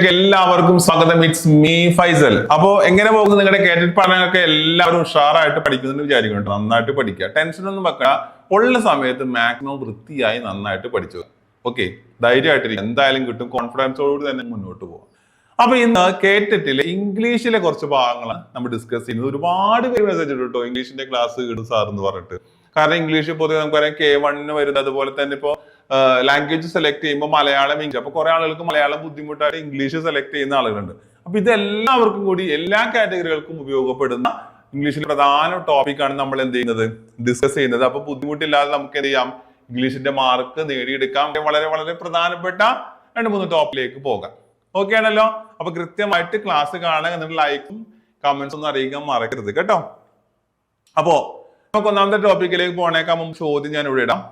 വീഡിയോയിലേക്ക് എല്ലാവർക്കും സ്വാഗതം. It's me Faisal. അപ്പോ എങ്ങനെ പോകുന്നു നിങ്ങളുടെ കേട്ടിട്ട് പഠനമൊക്കെ? എല്ലാവരും ഉഷാറായിട്ട് പഠിക്കുന്നുണ്ട് വിചാരിക്കുന്നുണ്ട്. നന്നായിട്ട് പഠിക്കുക, ടെൻഷൻ ഒന്നും വെക്കുക. ഉള്ള സമയത്ത് മാക്സിമം വൃത്തിയായി നന്നായിട്ട് പഠിച്ചു. ഓക്കെ, ധൈര്യമായിട്ടിരിക്കും, എന്തായാലും കിട്ടും. കോൺഫിഡൻസോടുകൂടി തന്നെ മുന്നോട്ട് പോകാം. അപ്പൊ ഇന്ന് കേട്ടിട്ടില്ല ഇംഗ്ലീഷിലെ കുറച്ച് ഭാഗങ്ങളാണ് നമ്മൾ ഡിസ്കസ് ചെയ്യുന്നത്. ഒരുപാട് പേര് മെസ്സേജ് ഇട്ടു കേട്ടോ, ഇംഗ്ലീഷിന്റെ ക്ലാസ് കിട്ടും സാർ എന്ന് പറഞ്ഞിട്ട്. കാരണം ഇംഗ്ലീഷ് പൊതുവെ നമുക്കറിയാം K1 വരുന്നത്. അതുപോലെ തന്നെ ഇപ്പോ ലാംഗ്വേജ് സെലക്ട് ചെയ്യുമ്പോൾ മലയാളം, ഇംഗ്ലീഷ്. അപ്പൊ കുറെ ആളുകൾക്ക് മലയാളം ബുദ്ധിമുട്ടായിട്ട് ഇംഗ്ലീഷ് സെലക്ട് ചെയ്യുന്ന ആളുകളുണ്ട്. അപ്പൊ ഇത് എല്ലാവർക്കും കൂടി എല്ലാ കാറ്റഗറികൾക്കും ഉപയോഗപ്പെടുന്ന ഇംഗ്ലീഷിലെ പ്രധാന ടോപ്പിക്കാണ് നമ്മൾ എന്ത് ചെയ്യുന്നത്, ഡിസ്കസ് ചെയ്യുന്നത്. അപ്പൊ ബുദ്ധിമുട്ടില്ലാതെ നമുക്ക് എന്ത് ചെയ്യാം, ഇംഗ്ലീഷിന്റെ മാർക്ക് നേടിയെടുക്കാം. വളരെ വളരെ പ്രധാനപ്പെട്ട 2-3 ടോപ്പിലേക്ക് പോകാം. ഓക്കെ ആണല്ലോ? അപ്പൊ കൃത്യമായിട്ട് ക്ലാസ് കാണുക, എന്നിട്ട് ലൈക്കും കമന്റ്സ് ഒന്നും അറിയിക്കാൻ മറക്കരുത് കേട്ടോ. അപ്പോ നമുക്ക് ഒന്നാമത്തെ ടോപ്പിക്കിലേക്ക് പോണേക്കാൻ മുമ്പ് ചോദ്യം ഞാൻ ഇവിടെ ഇടാം.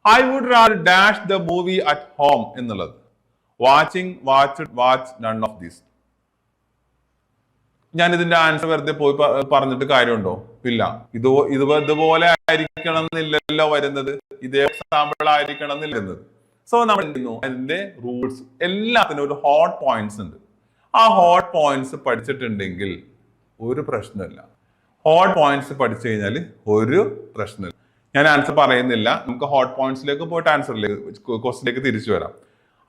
I would rather dash the movie at home എന്നുള്ളത്. Watch none of these. ഞാൻ ഇതിന്റെ ആൻസർ വെറുതെ പോയി പറഞ്ഞിട്ട് കാര്യമുണ്ടോ? ഇല്ല. ഇതുപോലെ ആയിരിക്കണം എന്നില്ലല്ലോ വരുന്നത്, ഇതേ എക്സാമ്പിൾ ആയിരിക്കണം എന്നില്ല. സോ നമ്മൾ അതിന്റെ റൂൾസ് എല്ലാത്തിനും ഒരു ഹോട്ട് പോയിന്റ്സ് ഉണ്ട്. ആ ഹോട്ട് പോയിന്റ്സ് പഠിച്ചിട്ടുണ്ടെങ്കിൽ ഒരു പ്രശ്നമില്ല. ഹോട്ട് പോയിന്റ്സ് പഠിച്ചു കഴിഞ്ഞാൽ ഒരു പ്രശ്നമില്ല. ഞാൻ ആൻസർ പറയുന്നില്ല, നമുക്ക് ഹോട്ട് പോയിന്റ്സിലേക്ക് പോയിട്ട് ആൻസറിലേക്ക് ക്വസ്റ്റിലേക്ക് തിരിച്ചു വരാം.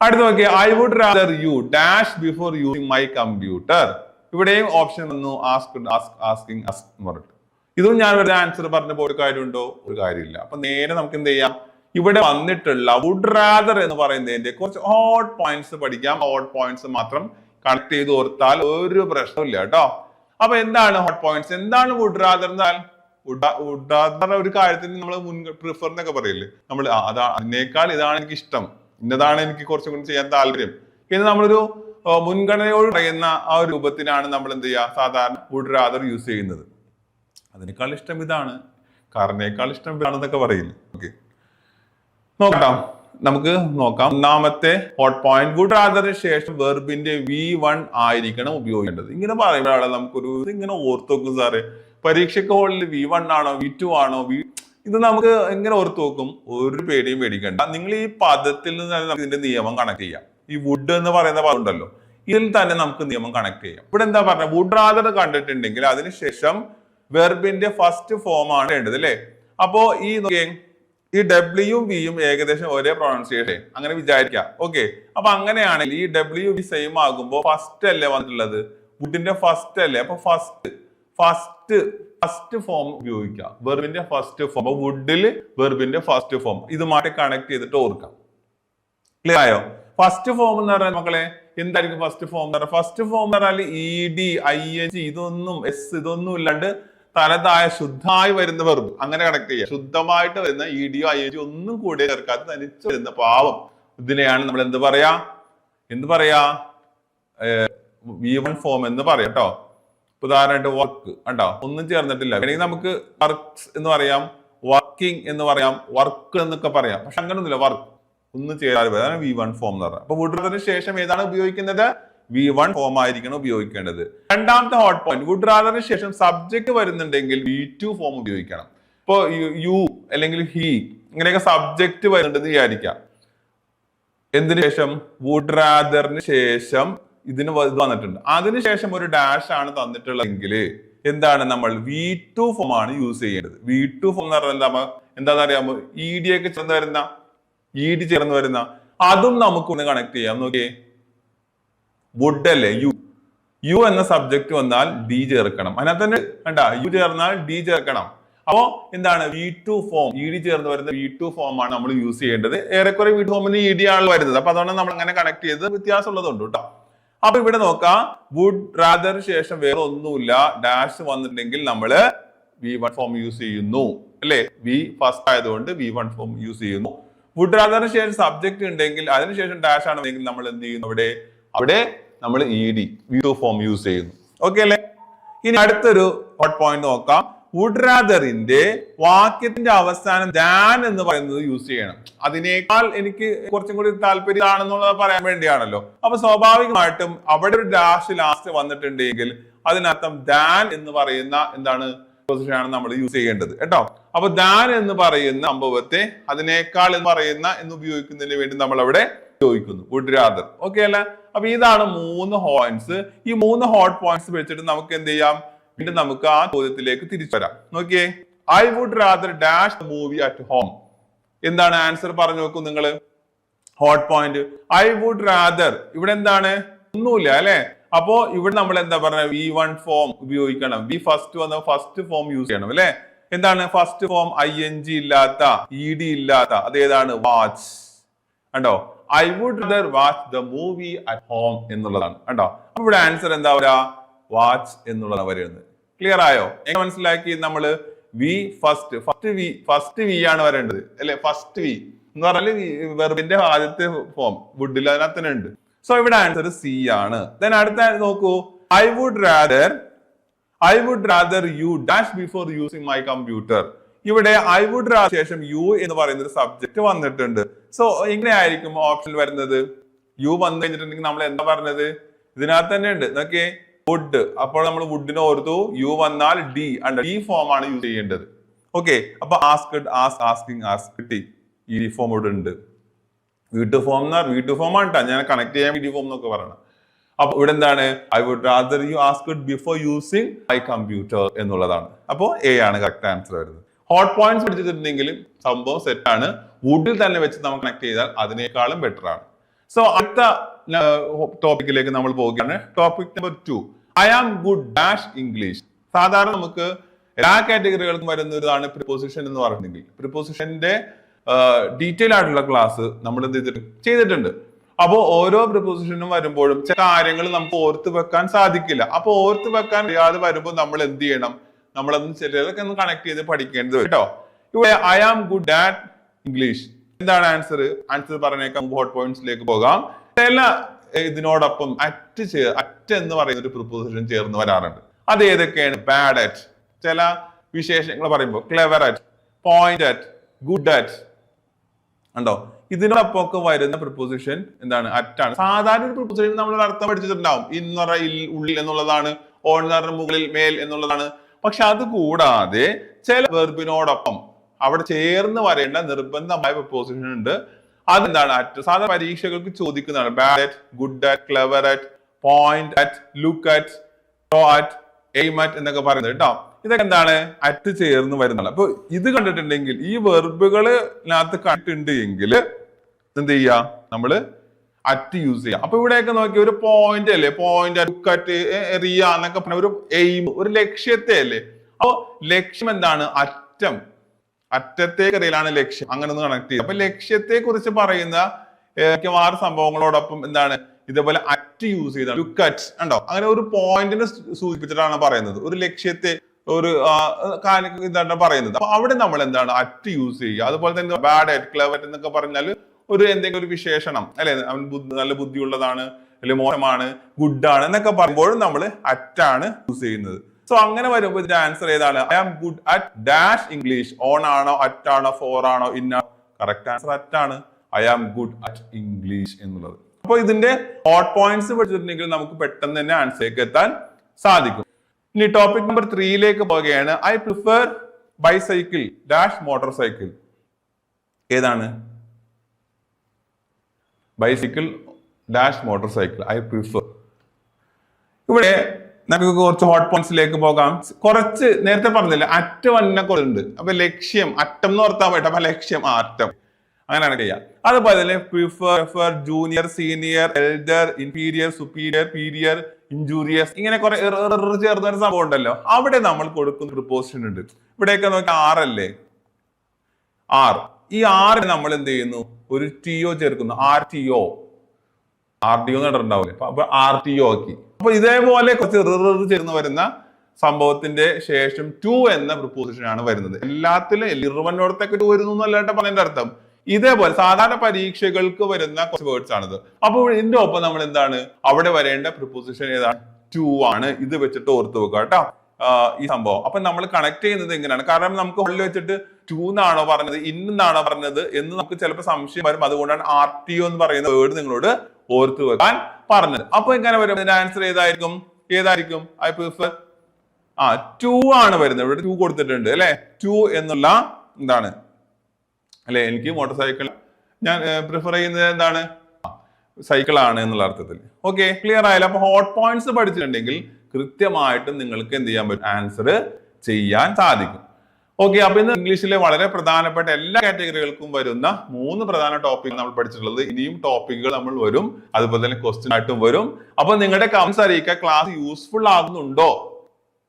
അടുത്ത് നോക്കിയ I would rather you dash before using my computer. ഇവിടെയും ഓപ്ഷൻ വന്നു ആസ്കിങ് പറഞ്ഞിട്ട്. ഇതും ഞാൻ വെറുതെ ആൻസർ പറഞ്ഞ ഒരു കാര്യമുണ്ടോ? ഒരു കാര്യമില്ല. അപ്പൊ നേരെ നമുക്ക് എന്ത് ചെയ്യാം, ഇവിടെ വന്നിട്ടുള്ള വുഡ് റാദർ എന്ന് പറയുന്നതിന്റെ കുറച്ച് ഹോട്ട് പോയിന്റ്സ് പഠിക്കാം. ഹോട്ട് പോയിന്റ്സ് മാത്രം കണക്ട് ചെയ്ത് ഓർത്താൽ ഒരു പ്രശ്നമില്ല കേട്ടോ. അപ്പൊ എന്താണ് ഹോട്ട് പോയിന്റ്സ്, എന്താണ് വുഡ് റാദർ എന്നാൽ? വുഡ് റാദർ ഒരു കാര്യത്തിന് നമ്മൾ പ്രിഫർ എന്നൊക്കെ പറയില്ലേ, നമ്മൾ അതിനേക്കാൾ ഇതാണ് എനിക്ക് ഇഷ്ടം, ഇന്നതാണ് എനിക്ക് കുറച്ചും കൂടി ചെയ്യാൻ താല്പര്യം എന്ന് നമ്മളൊരു മുൻഗണനയോട് പറയുന്ന ആ ഒരു രൂപത്തിനാണ് നമ്മൾ എന്ത് ചെയ്യുക, സാധാരണ വുഡ് റാദർ യൂസ് ചെയ്യുന്നത്. അതിനേക്കാൾ ഇഷ്ടം ഇതാണ്, കാറിനേക്കാൾ ഇഷ്ടം ഇതാണെന്നൊക്കെ പറയില്ലേ. ഓക്കെ, നോക്കാം, നമുക്ക് നോക്കാം. ഒന്നാമത്തെ ഹോട്ട് പോയിന്റ്, വുഡ് റാദറിന് ശേഷം വെർബിന്റെ V1 ആയിരിക്കണം ഉപയോഗിക്കേണ്ടത്. ഇങ്ങനെ പറയുമ്പോഴാണ് നമുക്കൊരു ഇങ്ങനെ ഓർത്ത് നോക്കും, സാറേ പരീക്ഷയ്ക്ക് ഹോളിൽ V1 ആണോ V2 ആണോ ഇത് നമുക്ക് എങ്ങനെ ഓർത്ത് നോക്കും? ഒരു പേടിയും പേടിക്കണ്ട. നിങ്ങൾ ഈ പദത്തിൽ നിന്ന് നമുക്ക് ഇതിന്റെ നിയമം കണക്ട് ചെയ്യാം. ഈ വുഡ് എന്ന് പറയുന്ന പദം ഉണ്ടല്ലോ, ഇതിൽ തന്നെ നമുക്ക് നിയമം കണക്ട് ചെയ്യാം. ഇവിടെ എന്താ പറഞ്ഞ, വുഡ് റാദർ കണ്ടിട്ടുണ്ടെങ്കിൽ അതിനുശേഷം വെർബിന്റെ ഫസ്റ്റ് ഫോം ആണ് വേണ്ടത് അല്ലെ. അപ്പോ ഈ ഡബ്ല്യൂയും വിയും ഏകദേശം ഒരേ പ്രൊണൗൺസിയേഷൻ, അങ്ങനെ വിചാരിക്കാം. ഓക്കെ, അപ്പൊ അങ്ങനെയാണെങ്കിൽ ഈ ഡബ്ല്യു വി സെയിം ആകുമ്പോ ഫസ്റ്റ് അല്ലേ വന്നിട്ടുള്ളത്, വുഡിന്റെ ഫസ്റ്റ് അല്ലേ. അപ്പൊ ഫസ്റ്റ് ഫോം ഉപയോഗിക്കാം, വെർബിന്റെ ഫസ്റ്റ് ഫോം. അപ്പൊ വുഡില് വെർബിന്റെ ഫസ്റ്റ് ഫോം ഇതുമായിട്ട് കണക്ട് ചെയ്തിട്ട് ഓർക്കാം. ക്ലിയർ ആയോ? ഫസ്റ്റ് ഫോം എന്ന് പറഞ്ഞാൽ മക്കളെ എന്തായിരിക്കും ഫസ്റ്റ് ഫോം എന്ന് പറഞ്ഞാൽ? ഫസ്റ്റ് ഫോം എന്ന് പറഞ്ഞാൽ ED ING ഇതൊന്നും ഇതൊന്നും ഇല്ലാണ്ട് തനതായ ശുദ്ധമായി വരുന്ന വെർബ് അങ്ങനെ കണക്ട് ചെയ്യുക. ശുദ്ധമായിട്ട് വരുന്ന ED ING ഒന്നും കൂടെ ചേർക്കാത്ത തനിച്ച് വരുന്ന പാവം, ഇതിനെയാണ് നമ്മൾ എന്ത് പറയാ V1 ഫോം എന്ന് പറയാം കേട്ടോ. ഉദാഹരണമായിട്ട് വർക്ക് കണ്ടോ, ഒന്നും ചേർന്നിട്ടില്ല. വേണമെങ്കിൽ നമുക്ക് വർക്ക്സ് എന്ന് പറയാം, വർക്കിംഗ് എന്ന് പറയാം, വർക്ക് എന്നൊക്കെ പറയാം. പക്ഷെ അങ്ങനൊന്നുമില്ല, വർക്ക് ഒന്നും ചേരാതെ അതാണ് V1 ഫോം എന്ന് പറയാം. അപ്പൊ വുഡ് റാദറിന് ശേഷം ഏതാണ് ഉപയോഗിക്കുന്നത്? V1 ഫോം ആയിരിക്കണം ഉപയോഗിക്കേണ്ടത്. രണ്ടാമത്തെ ഹോട്ട് പോയിന്റ്, വുഡ് റാദറിന് ശേഷം സബ്ജക്ട് വരുന്നുണ്ടെങ്കിൽ V2 ഫോം ഉപയോഗിക്കണം. ഇപ്പോ യു അല്ലെങ്കിൽ ഹി ഇങ്ങനെയൊക്കെ സബ്ജക്ട് വരുന്നുണ്ടെന്ന് വിചാരിക്കാം. എന്തിനു ശേഷം? വുഡ് റാദറിന് ശേഷം ഇതിന് വന്നിട്ടുണ്ട്, അതിനുശേഷം ഒരു ഡാഷ് ആണ് തന്നിട്ടുള്ളതെങ്കിൽ എന്താണ്, നമ്മൾ V2 ഫോം ആണ് യൂസ് ചെയ്യേണ്ടത്. V2 ഫോം എന്ന് പറഞ്ഞാൽ എന്താണെന്ന് അറിയാമോ? ED ഒക്കെ ചേർന്ന് വരുന്ന അതും നമുക്കൊന്ന് കണക്ട് ചെയ്യാം. നോക്കിയേ, വുഡ് അല്ലേ, യു എന്ന സബ്ജക്ട് വന്നാൽ D ചേർക്കണം. അതിനകത്ത് തന്നെ കണ്ട, യു ചേർന്നാൽ D ചേർക്കണം. അപ്പോ എന്താണ് V2 ഫോം, ED ചേർന്ന് വരുന്ന V2 ഫോം ആണ് നമ്മൾ യൂസ് ചെയ്യേണ്ടത്. ഏറെക്കുറെ V2 ഫോമിന് ED ആണ് വരുന്നത്. അപ്പൊ അതുകൊണ്ട് നമ്മൾ അങ്ങനെ കണക്ട് ചെയ്ത് വ്യത്യാസമുള്ളതുണ്ട് കേട്ടോ. അപ്പൊ ഇവിടെ നോക്കാം, വുഡ് റാദർ ശേഷം വേറെ ഒന്നുമില്ല, ഡാഷ് വന്നിട്ടുണ്ടെങ്കിൽ നമ്മള് V1 ഫോം യൂസ് ചെയ്യുന്നു അല്ലെ. V ഫസ്റ്റ് ആയതുകൊണ്ട് V1 ഫോം യൂസ് ചെയ്യുന്നു. വുഡ് റാദറിന് ശേഷം സബ്ജക്ട് ഉണ്ടെങ്കിൽ അതിനുശേഷം ഡാഷ് ആണെങ്കിൽ നമ്മൾ എന്ത് ചെയ്യുന്നു, അവിടെ നമ്മൾ ED V2 ഫോം യൂസ് ചെയ്യുന്നു. ഓക്കെ അല്ലെ? ഇനി അടുത്തൊരു ഹോട്ട് പോയിന്റ് നോക്കാം. വുഡ് റാദറിന്റെ വാക്യത്തിന്റെ അവസാനം ദാൻ എന്ന് പറയുന്നത് യൂസ് ചെയ്യണം. അതിനേക്കാൾ എനിക്ക് കുറച്ചും കൂടി താല്പര്യമാണെന്നുള്ളത് പറയാൻ വേണ്ടിയാണല്ലോ. അപ്പൊ സ്വാഭാവികമായിട്ടും അവിടെ ഒരു ഡാഷ് ലാസ്റ്റ് വന്നിട്ടുണ്ടെങ്കിൽ അതിനർത്ഥം ദാൻ എന്ന് പറയുന്ന എന്താണ് പൊസിഷനാണ് നമ്മൾ യൂസ് ചെയ്യേണ്ടത് കേട്ടോ. അപ്പൊ ദാൻ എന്ന് പറയുന്ന സംഭവത്തെ അതിനേക്കാൾ എന്ന് പറയുന്ന എന്ന് ഉപയോഗിക്കുന്നതിന് വേണ്ടി നമ്മൾ അവിടെ ഉപയോഗിക്കുന്നു വുഡ് റാദർ. ഓക്കെ അല്ല? അപ്പൊ ഇതാണ് 3 പോയിന്റ്സ്. ഈ 3 ഹോട്ട് പോയിന്റ്സ് വെച്ചിട്ട് നമുക്ക് എന്ത് ചെയ്യാം, വീണ്ടും നമുക്ക് ആ ചോദ്യത്തിലേക്ക് തിരിച്ചു വരാം. നോക്കിയേ, I would rather dash the movie at home. എന്താണ് ആൻസർ പറഞ്ഞു നോക്കൂ നിങ്ങൾ. Hot point I would rather, ഇവിടെ എന്താണ്, ഒന്നുമില്ല അല്ലെ. അപ്പോ ഇവിടെ നമ്മൾ എന്താ പറഞ്ഞ V1 ഫോം ഉപയോഗിക്കണം. വി ഫസ്റ്റ് വന്ന ഫസ്റ്റ് ഫോം യൂസ് ചെയ്യണം അല്ലെ. എന്താണ് ഫസ്റ്റ് ഫോം? ING ഇല്ലാത്ത, ED ഇല്ലാത്ത, അതേതാണ്? വാച്ച്. കണ്ടോ, I would rather watch the movie at home എന്നുള്ളതാണ്. കണ്ടോ, അപ്പൊ ഇവിടെ ആൻസർ എന്താ പറയാ, വാച്ച് എന്നുള്ളതാണ് വരുന്നത്. ക്ലിയർ ആയോ? എങ്ങനെ മനസ്സിലാക്കി നമ്മള്? വി ഫസ്റ്റ് വി ആണ് വരേണ്ടത് അല്ലെ. ഫസ്റ്റ് വി എന്ന് പറഞ്ഞാല് വെർബിന്റെ ആദ്യത്തെ ഫോം വുഡിൽ അതിനകത്ത് തന്നെ ഉണ്ട്. സോ ഇവിടെ ആൻസർ സി ആണ്. ദെൻ അടുത്ത നോക്കൂ, I would rather you dash before using my computer. ഇവിടെ ഐ വുഡ് റാദർ ശേഷം യു എന്ന് പറയുന്ന ഒരു സബ്ജക്ട് വന്നിട്ടുണ്ട്. സോ എങ്ങനെയായിരിക്കും ഓപ്ഷൻ വരുന്നത്? യു വന്നു കഴിഞ്ഞിട്ടുണ്ടെങ്കിൽ നമ്മൾ എന്താ പറഞ്ഞത്? ഇതിനകത്ത് തന്നെ ഉണ്ട് നോക്കിയേ, വുഡ്. അപ്പോൾ നമ്മൾ വുഡിനെ ഓർത്തു, യു വന്നാൽ ഡി ഫോം ആണ് യൂസ് ചെയ്യേണ്ടത്. ഓക്കെ, അപ്പൊ ആസ്ക്ഡ്, ആസ്കിങ്, ആസ്ക്ഡ്, ഈ ഫോം ഇവിടെ ഉണ്ട്. വീട്ടു ഫോം ആണ് കേട്ടോ, ഞാൻ കണക്ട് ചെയ്യാൻ വീഡിയോ ഫോം എന്നൊക്കെ പറയണം. അപ്പൊ ഇവിടെ എന്താണ്? I would rather you asked before using my computer എന്നുള്ളതാണ്. അപ്പോ എ ആണ് കറക്റ്റ് ആൻസർ വരുന്നത്. ഹോട്ട് പോയിന്റ്സ് പഠിച്ചിട്ടുണ്ടെങ്കിൽ സംഭവം സെറ്റ് ആണ്. വുഡിൽ തന്നെ വെച്ച് നമ്മൾ കണക്ട് ചെയ്താൽ അതിനേക്കാളും ബെറ്റർ ആണ്. സോ അടുത്ത ടോപ്പിക്കിലേക്ക് നമ്മൾ പോവുകയാണ്. Topic number 2, I am good dash English. സാധാരണ നമുക്ക് എല്ലാ കാറ്റഗറികൾക്കും വരുന്ന ഒരിതാണ് പ്രിപ്പോസിഷൻ എന്ന് പറഞ്ഞിട്ടുണ്ടെങ്കിൽ. പ്രിപ്പോസിഷന്റെ ഡീറ്റെയിൽ ആയിട്ടുള്ള ക്ലാസ് നമ്മൾ എന്ത് ചെയ്തിട്ടുണ്ട്. അപ്പോൾ ഓരോ പ്രിപ്പോസിഷനും വരുമ്പോഴും ചില കാര്യങ്ങൾ നമുക്ക് ഓർത്ത് വെക്കാൻ സാധിക്കില്ല. അപ്പൊ ഓർത്ത് വെക്കാൻ അറിയാതെ വരുമ്പോൾ നമ്മൾ എന്ത് ചെയ്യണം? നമ്മളൊന്ന് ചിലതൊക്കെ ഒന്ന് കണക്ട് ചെയ്ത് പഠിക്കേണ്ടത് കേട്ടോ. ഇവിടെ I am good at English, എന്താണ് ആൻസർ? ആൻസർ പറഞ്ഞേക്കാം. ഹോട്ട് പോയിന്റ്സിലേക്ക് പോകാം. ചില ഇതിനോടൊപ്പം അറ്റ് എന്ന് പറയുന്ന ഒരു പ്രിപ്പോസിഷൻ ചേർന്ന് വരാറുണ്ട്. അത് ഏതൊക്കെയാണ്? ബാഡ് അറ്റ്, ചില വിശേഷങ്ങൾ പറയുമ്പോൾ clever at, point at, good at. ഉണ്ടോ? ഇതിനോടൊപ്പം ഒക്കെ വരുന്ന പ്രിപ്പോസിഷൻ എന്താണ്? അറ്റാണ്. സാധാരണ ഒരു പ്രിപ്പോസിഷൻ നമ്മളൊരു അർത്ഥം പഠിച്ചിട്ടുണ്ടാവും. ഇൻ എന്ന് പറഞ്ഞാൽ ഉള്ളിൽ എന്നുള്ളതാണ്, ഓൺ എന്ന് പറഞ്ഞാൽ മുകളിൽ, മേൽ എന്നുള്ളതാണ്. പക്ഷെ അത് കൂടാതെ ചില വെർബിനോടൊപ്പം അവിടെ ചേർന്ന് വരേണ്ട നിർബന്ധമായ പ്രിപ്പോസിഷൻ ഉണ്ട്. അതെന്താണ്? അറ്റ്. സാധാരണ പരീക്ഷകൾക്ക് ചോദിക്കുന്നതാണ്. Bad at, good at, clever at, point at, look at, throw at, aim at എന്നൊക്കെ പറയുന്നത് കേട്ടോ. ഇതൊക്കെ എന്താണ്? അറ്റ് ചേർന്ന് വരുന്നതാണ്. അപ്പൊ ഇത് കണ്ടിട്ടുണ്ടെങ്കിൽ, ഈ വെർബുകളിനകത്ത് കണ്ടിട്ടുണ്ട് എങ്കിൽ എന്ത് ചെയ്യാ? നമ്മള് അറ്റ് യൂസ് ചെയ്യാം. അപ്പൊ ഇവിടെയൊക്കെ നോക്കി ഒരു പോയിന്റ് അല്ലേ, പോയിന്റ്, ലുക്ക് അറ്റ്, എറിയ എന്നൊക്കെ പറഞ്ഞ ഒരു എയിം, ഒരു ലക്ഷ്യത്തെ അല്ലേ. അപ്പൊ ലക്ഷ്യം എന്താണ്? അറ്റം, അറ്റത്തേക്ക് എറിയലാണ് ലക്ഷ്യം. അങ്ങനെ ഒന്ന് കണക്ട് ചെയ്യും. അപ്പൊ ലക്ഷ്യത്തെ കുറിച്ച് പറയുന്ന മിക്കവാറും സംഭവങ്ങളോടൊപ്പം എന്താണ് ഇതേപോലെ അറ്റ് യൂസ് ചെയ്താണ്. ലുക്ക് അറ്റ് ഉണ്ടോ, അങ്ങനെ ഒരു പോയിന്റിനെ സൂചിപ്പിച്ചിട്ടാണ് പറയുന്നത്. ഒരു ലക്ഷ്യത്തെ, ഒരു ഇതാണ് പറയുന്നത്. അപ്പൊ അവിടെ നമ്മൾ എന്താണ് അറ്റ് യൂസ് ചെയ്യുക. അതുപോലെ തന്നെ ബാഡ് അറ്റ്, ക്ലെവർ എന്നൊക്കെ പറഞ്ഞാൽ ഒരു എന്തെങ്കിലും ഒരു വിശേഷണം അല്ലെ, അവൻ നല്ല ബുദ്ധിയുള്ളതാണ്, അല്ലെങ്കിൽ മോശമാണ്, ഗുഡ് ആണ് എന്നൊക്കെ പറയുമ്പോഴും നമ്മൾ അറ്റാണ് യൂസ് ചെയ്യുന്നത്. സോ അങ്ങനെ വരുമ്പോൾ ഇതിന്റെ ആൻസർ ഏതാണ്? I am good at dash English. On ആണോ, അറ്റ് ആണോ, ഫോർ ആണോ, ഇന്നാണോ? കറക്റ്റ് ആൻസർ അറ്റാണ്. I am good at English എന്നുള്ളത്. അപ്പൊ ഇതിന്റെ ഹോട്ട് പോയിന്റ്സ് പഠിച്ചിട്ടുണ്ടെങ്കിൽ നമുക്ക് പെട്ടെന്ന് തന്നെ ആൻസറിലേക്ക് എത്താൻ സാധിക്കും. ഇനി ടോപ്പിക് നമ്പർ 3ലേക്ക് പോവുകയാണ്. I prefer bicycle dash motorcycle. ഏതാണ്? Bicycle dash motorcycle, I prefer. ഇവിടെ നമുക്ക് കുറച്ച് ഹോട്ട് പോയിന്റ്സിലേക്ക് പോകാം. കുറച്ച് നേരത്തെ പറഞ്ഞില്ല, അറ്റ് വന്നെ കുറച്ചുണ്ട്. അപ്പൊ ലക്ഷ്യം, അറ്റം എന്ന് ഓർത്താൻ പറ്റും. അപ്പൊ ലക്ഷ്യം, അറ്റം, അങ്ങനെയാണ് ചെയ്യാം. അതുപോലെ തന്നെ prefer, junior, senior, elder, inferior, superior, prior, injurious, ഇങ്ങനെ കുറെ ചേർന്ന ഒരു സംഭവം ഉണ്ടല്ലോ. അവിടെ നമ്മൾ കൊടുക്കുന്ന പ്രിപ്പോസിഷൻ ഉണ്ട്. ഇവിടെയൊക്കെ നോക്കി ആറല്ലേ, ആർ. ഈ ആറിന് നമ്മൾ എന്ത് ചെയ്യുന്നു? ഒരു ടിഒ ചേർക്കുന്നു. RTO നടണ്ടാവില്ലേ, അപ്പൊ RTO ആക്കി. അപ്പൊ ഇതേപോലെ കുറച്ച് ചേർന്ന് വരുന്ന സംഭവത്തിന്റെ ശേഷം ടു എന്ന പ്രിപ്പോസിഷൻ ആണ് വരുന്നത്. എല്ലാത്തിലും ഇർവനോടത്തൊക്കെ ടു വരുന്നു എന്നല്ലാണ്ട് പറഞ്ഞതിന്റെ അർത്ഥം. ഇതേപോലെ സാധാരണ പരീക്ഷകൾക്ക് വരുന്ന കുറച്ച് വേർഡ്സ് ആണിത്. അപ്പോൾ ഇതിന്റെ ഒപ്പം നമ്മൾ എന്താണ് അവിടെ വരേണ്ട പ്രിപ്പോസിഷൻ ഏതാണ്? ടു ആണ്. ഇത് വെച്ചിട്ട് ഓർത്ത് വെക്കുക കേട്ടോ ഈ സംഭവം. അപ്പൊ നമ്മൾ കണക്ട് ചെയ്യുന്നത് എങ്ങനെയാണ്? കാരണം നമുക്ക് ഉള്ളിൽ വെച്ചിട്ട് ടു എന്നാണോ പറഞ്ഞത്, ഇന്നാണോ പറഞ്ഞത് എന്ന് നമുക്ക് ചിലപ്പോൾ സംശയം വരും. അതുകൊണ്ടാണ് RTO എന്ന് പറയുന്ന വേർഡ് നിങ്ങളോട് ഓർത്ത് വെക്കാൻ പറഞ്ഞത്. അപ്പൊ എങ്ങനെ വരും? ഇതിന്റെ ആൻസർ ഏതായിരിക്കും? ഐ പ്രിഫർ ടു ആണ് വരുന്നത്. ഇവിടെ ടു കൊടുത്തിട്ടുണ്ട് അല്ലെ. ടു എന്നുള്ള എന്താണ് അല്ലെ, എനിക്ക് മോട്ടോർ സൈക്കിൾ ഞാൻ പ്രിഫർ ചെയ്യുന്നത് എന്താണ്? സൈക്കിൾ ആണ് എന്നുള്ള അർത്ഥത്തിൽ. ഓക്കെ, ക്ലിയർ ആയാലും. അപ്പൊ ഹോട്ട് പോയിന്റ്സ് പഠിച്ചിട്ടുണ്ടെങ്കിൽ കൃത്യമായിട്ടും നിങ്ങൾക്ക് എന്ത് ചെയ്യാൻ പറ്റും, ആൻസർ ചെയ്യാൻ സാധിക്കും. ഓക്കെ, അപ്പൊ ഇന്ന് ഇംഗ്ലീഷിലെ വളരെ പ്രധാനപ്പെട്ട എല്ലാ കാറ്റഗറികൾക്കും വരുന്ന 3 പ്രധാന ടോപ്പിക് നമ്മൾ പഠിച്ചിട്ടുള്ളത്. ഇനിയും ടോപ്പിക്കുകൾ നമ്മൾ വരും, അതുപോലെ തന്നെ ക്വസ്റ്റ്യൻ ആയിട്ടും വരും. അപ്പൊ നിങ്ങളുടെ കമന്റ്സ് അറിയിക്കുക, ക്ലാസ് യൂസ്ഫുൾ ആകുന്നുണ്ടോ,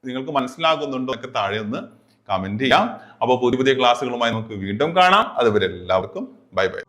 നിങ്ങൾക്ക് മനസ്സിലാകുന്നുണ്ടോ ഒക്കെ താഴെ ഒന്ന് കമന്റ് ചെയ്യാം. അപ്പോൾ പുതിയ പുതിയ ക്ലാസ്സുകളുമായി നമുക്ക് വീണ്ടും കാണാം. അതുവരെ എല്ലാവർക്കും ബൈ ബൈ.